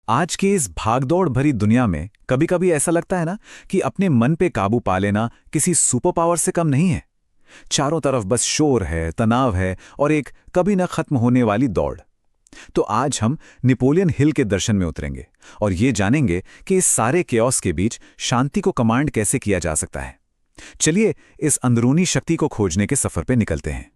आज के इस भागदौड़ भरी दुनिया में कभी-कभी ऐसा लगता है ना कि अपने मन पे काबू पा लेना किसी सुपर पावर से कम नहीं है। चारों तरफ बस शोर है, तनाव है और एक कभी न खत्म होने वाली दौड़। तो आज हम नेपोलियन हिल के दर्शन में उतरेंगे और ये जानेंगे कि इस सारे केओस के बीच शांति को कमांड कैसे किया जा सकता है। चलिए इस अंदरूनी शक्ति को खोजने के सफर पे निकलते हैं।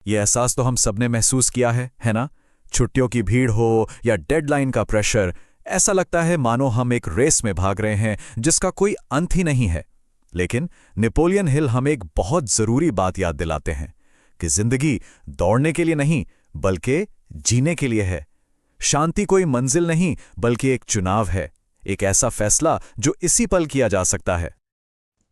ये एहसास तो हम सबने महसूस किया है ना? छुट्टियों की भीड़ हो या डेडलाइन का प्रेशर, ऐसा लगता है मानो हम एक रेस में भाग रहे हैं जिसका कोई अंत ही नहीं है। लेकिन नेपोलियन हिल हमें एक बहुत जरूरी बात याद दिलाते हैं कि जिंदगी दौड़ने के लिए नहीं बल्कि जीने के लिए है। शांति कोई मंजिल नहीं बल्कि एक चुनाव है, एक ऐसा फैसला जो इसी पल किया जा सकता है।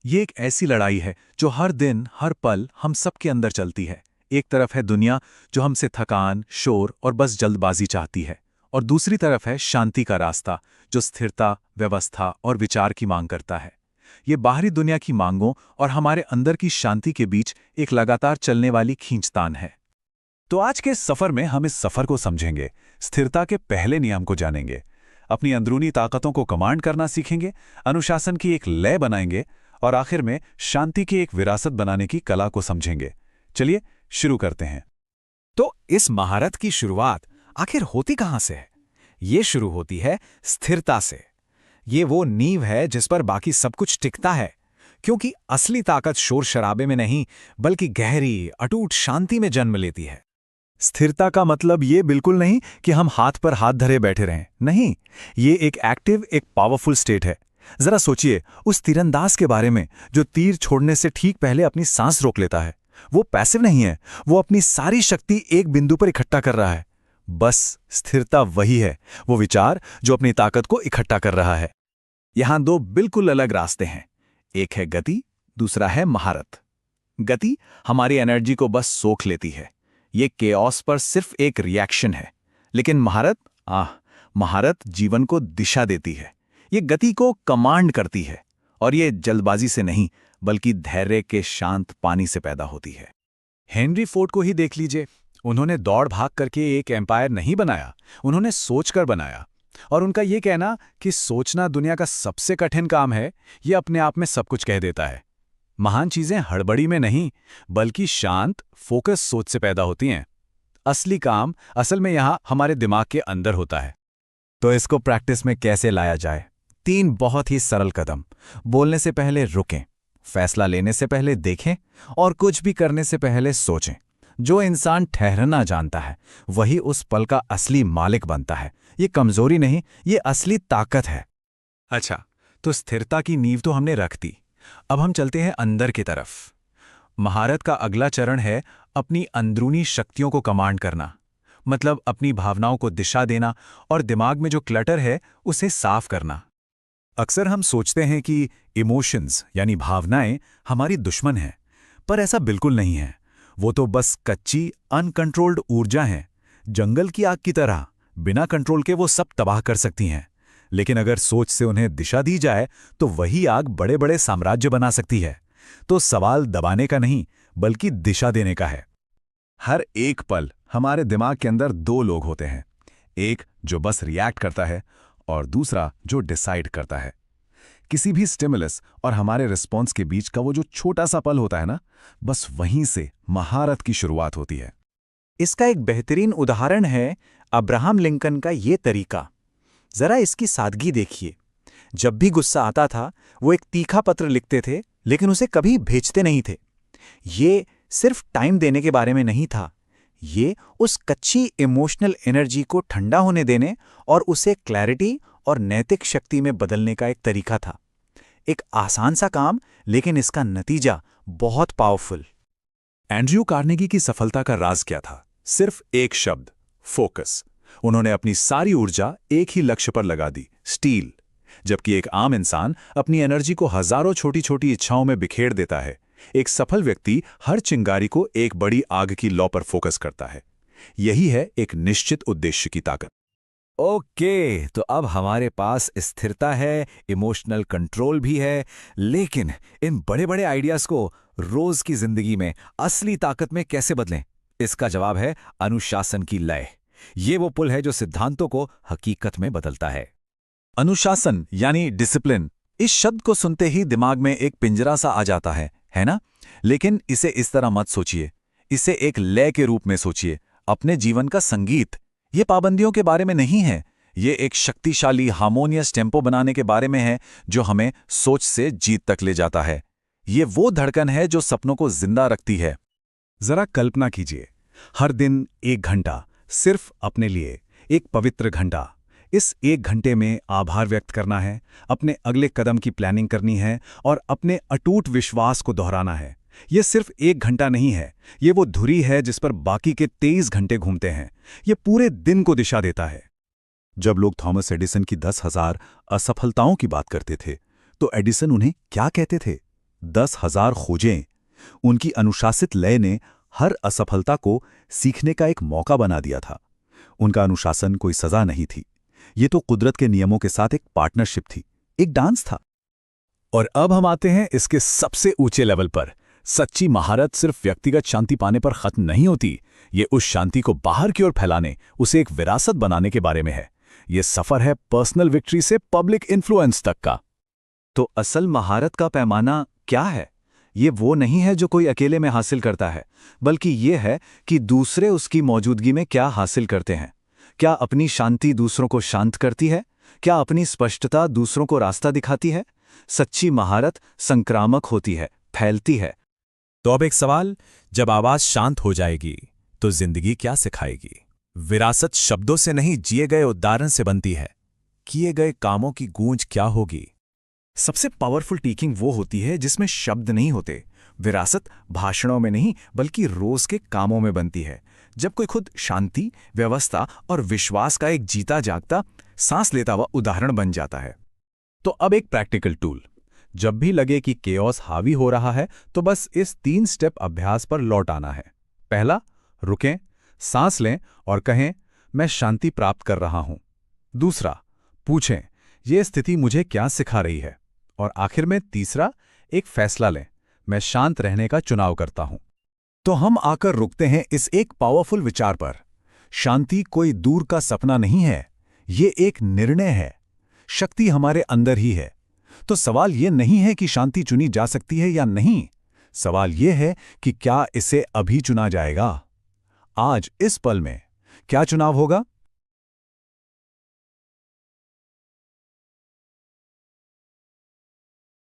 ये एक ऐसी लड़ाई है जो हर दिन हर पल हम सबके अंदर चलती है। एक तरफ है दुनिया जो हमसे थकान, शोर और बस जल्दबाजी चाहती है, और दूसरी तरफ है शांति का रास्ता जो स्थिरता, व्यवस्था और विचार की मांग करता है। ये बाहरी दुनिया की मांगों और हमारे अंदर की शांति के बीच एक लगातार चलने वाली खींचतान है। तो आज के इस सफर में हम इस सफर को समझेंगे, स्थिरता के पहले नियम को जानेंगे, अपनी अंदरूनी ताकतों को कमांड करना सीखेंगे, अनुशासन की एक लय बनाएंगे और आखिर में शांति की एक विरासत बनाने की कला को समझेंगे। चलिए शुरू करते हैं। तो इस महारत की शुरुआत आखिर होती कहां से है? ये शुरू होती है स्थिरता से। ये वो नींव है जिस पर बाकी सब कुछ टिकता है, क्योंकि असली ताकत शोर शराबे में नहीं बल्कि गहरी, अटूट शांति में जन्म लेती है। स्थिरता का मतलब ये बिल्कुल नहीं कि हम हाथ पर हाथ धरे बैठे रहें, नहीं, ये एक एक्टिव, एक पावरफुल स्टेट है। जरा सोचिए उस तीरंदाज के बारे में जो तीर छोड़ने से ठीक पहले अपनी सांस रोक लेता है। वो पैसिव नहीं है, वो अपनी सारी शक्ति एक बिंदु पर इकट्ठा कर रहा है। बस स्थिरता वही है, वो विचार जो अपनी ताकत को इकट्ठा कर रहा है। यहां दो बिल्कुल अलग रास्ते हैं, एक है गति, दूसरा है महारत। गति हमारी एनर्जी को बस सोख लेती है, ये केओस पर सिर्फ एक रिएक्शन है। लेकिन महारत जीवन को दिशा देती है, ये गति को कमांड करती है, और ये जल्दबाजी से नहीं बल्कि धैर्य के शांत पानी से पैदा होती है। हेनरी फोर्ड को ही देख लीजिए, उन्होंने दौड़ भाग करके एक एम्पायर नहीं बनाया, उन्होंने सोचकर बनाया। और उनका ये कहना कि सोचना दुनिया का सबसे कठिन काम है, ये अपने आप में सब कुछ कह देता है। महान चीजें हड़बड़ी में नहीं बल्कि शांत, फोकस सोच से पैदा होती हैं। असली काम असल में यहां हमारे दिमाग के अंदर होता है। तो इसको प्रैक्टिस में कैसे लाया जाए? 3 बहुत ही सरल कदम। बोलने से पहले रुकें, फैसला लेने से पहले देखें और कुछ भी करने से पहले सोचें। जो इंसान ठहरना जानता है वही उस पल का असली मालिक बनता है। ये कमजोरी नहीं, ये असली ताकत है। अच्छा, तो स्थिरता की नींव तो हमने रख दी, अब हम चलते हैं अंदर की तरफ। महारत का अगला चरण है अपनी अंदरूनी शक्तियों को कमांड करना, मतलब अपनी भावनाओं को दिशा देना और दिमाग में जो क्लटर है उसे साफ करना। अक्सर हम सोचते हैं कि इमोशंस यानी भावनाएं हमारी दुश्मन हैं, पर ऐसा बिल्कुल नहीं है। वो तो बस कच्ची, अनकंट्रोल्ड ऊर्जा हैं, जंगल की आग की तरह। बिना कंट्रोल के वो सब तबाह कर सकती हैं, लेकिन अगर सोच से उन्हें दिशा दी जाए तो वही आग बड़े बड़े साम्राज्य बना सकती है। तो सवाल दबाने का नहीं बल्कि दिशा देने का है। हर एक पल हमारे दिमाग के अंदर 2 लोग होते हैं, एक जो बस रिएक्ट करता है और दूसरा जो डिसाइड करता है। किसी भी स्टिमुलस और हमारे रिस्पॉन्स के बीच का वो जो छोटा सा पल होता है ना, बस वहीं से महारत की शुरुआत होती है। इसका एक बेहतरीन उदाहरण है अब्राहम लिंकन का ये तरीका। जरा इसकी सादगी देखिए। जब भी गुस्सा आता था वो एक तीखा पत्र लिखते थे, लेकिन उसे कभी भेजते नहीं थे। ये सिर्फ टाइम देने के बारे में नहीं था, ये उस कच्ची इमोशनल एनर्जी को ठंडा होने देने और उसे क्लैरिटी और नैतिक शक्ति में बदलने का एक तरीका था। एक आसान सा काम, लेकिन इसका नतीजा बहुत पावरफुल। एंड्रयू कार्नेगी की सफलता का राज क्या था? सिर्फ एक शब्द, फोकस। उन्होंने अपनी सारी ऊर्जा एक ही लक्ष्य पर लगा दी, स्टील। जबकि एक आम इंसान अपनी एनर्जी को हजारों छोटी छोटी इच्छाओं में बिखेर देता है, एक सफल व्यक्ति हर चिंगारी को एक बड़ी आग की लौ पर फोकस करता है। यही है एक निश्चित उद्देश्य की ताकत। ओके, तो अब हमारे पास स्थिरता है, इमोशनल कंट्रोल भी है, लेकिन इन बड़े बड़े आइडियाज को रोज की जिंदगी में असली ताकत में कैसे बदलें? इसका जवाब है अनुशासन की लय। ये वो पुल है जो सिद्धांतों को हकीकत में बदलता है। अनुशासन यानी डिसिप्लिन, इस शब्द को सुनते ही दिमाग में एक पिंजरा सा आ जाता है ना? लेकिन इसे इस तरह मत सोचिए। इसे एक लय के रूप में सोचिए, अपने जीवन का संगीत। ये पाबंदियों के बारे में नहीं है, ये एक शक्तिशाली हार्मोनियस टेम्पो बनाने के बारे में है जो हमें सोच से जीत तक ले जाता है। ये वो धड़कन है जो सपनों को जिंदा रखती है। जरा कल्पना कीजिए, हर दिन 1 घंटा सिर्फ अपने लिए, एक पवित्र घंटा। इस 1 घंटे में आभार व्यक्त करना है, अपने अगले कदम की प्लानिंग करनी है और अपने अटूट विश्वास को दोहराना है। ये सिर्फ 1 घंटा नहीं है, ये वो धुरी है जिस पर बाकी के 23 घंटे घूमते हैं। ये पूरे दिन को दिशा देता है। जब लोग थॉमस एडिसन की 10,000 असफलताओं की बात करते थे, तो एडिसन उन्हें क्या कहते थे? 10,000 खोजें। उनकी अनुशासित लय ने हर असफलता को सीखने का एक मौका बना दिया था। उनका अनुशासन कोई सजा नहीं थी, ये तो कुदरत के नियमों के साथ एक पार्टनरशिप थी, एक डांस था। और अब हम आते हैं इसके सबसे ऊंचे लेवल पर। सच्ची महारत सिर्फ व्यक्तिगत शांति पाने पर खत्म नहीं होती, ये उस शांति को बाहर की ओर फैलाने, उसे एक विरासत बनाने के बारे में है। ये सफर है पर्सनल विक्ट्री से पब्लिक इन्फ्लुएंस तक का। तो असल महारत का पैमाना क्या है? ये वो नहीं है जो कोई अकेले में हासिल करता है, बल्कि ये है कि दूसरे उसकी मौजूदगी में क्या हासिल करते हैं। क्या अपनी शांति दूसरों को शांत करती है? क्या अपनी स्पष्टता दूसरों को रास्ता दिखाती है? सच्ची महारत संक्रामक होती है, फैलती है। तो अब एक सवाल, जब आवाज शांत हो जाएगी तो जिंदगी क्या सिखाएगी? विरासत शब्दों से नहीं, जिए गए उदाहरण से बनती है। किए गए कामों की गूंज क्या होगी? सबसे पावरफुल टीचिंग वो होती है जिसमें शब्द नहीं होते। विरासत भाषणों में नहीं, बल्कि रोज के कामों में बनती है। जब कोई खुद शांति, व्यवस्था और विश्वास का एक जीता जागता, सांस लेता हुआ उदाहरण बन जाता है। तो अब एक प्रैक्टिकल टूल। जब भी लगे कि केओस हावी हो रहा है, तो बस इस 3 स्टेप अभ्यास पर लौट आना है। पहला, रुकें, सांस लें और कहें, मैं शांति प्राप्त कर रहा हूं। दूसरा, पूछें, ये स्थिति मुझे क्या सिखा रही है? और आखिर में तीसरा, एक फैसला लें, मैं शांत रहने का चुनाव करता हूं। तो हम आकर रुकते हैं इस एक पावरफुल विचार पर। शांति कोई दूर का सपना नहीं है, ये एक निर्णय है। शक्ति हमारे अंदर ही है। तो सवाल ये नहीं है कि शांति चुनी जा सकती है या नहीं, सवाल ये है कि क्या इसे अभी चुना जाएगा। आज इस पल में क्या चुनाव होगा?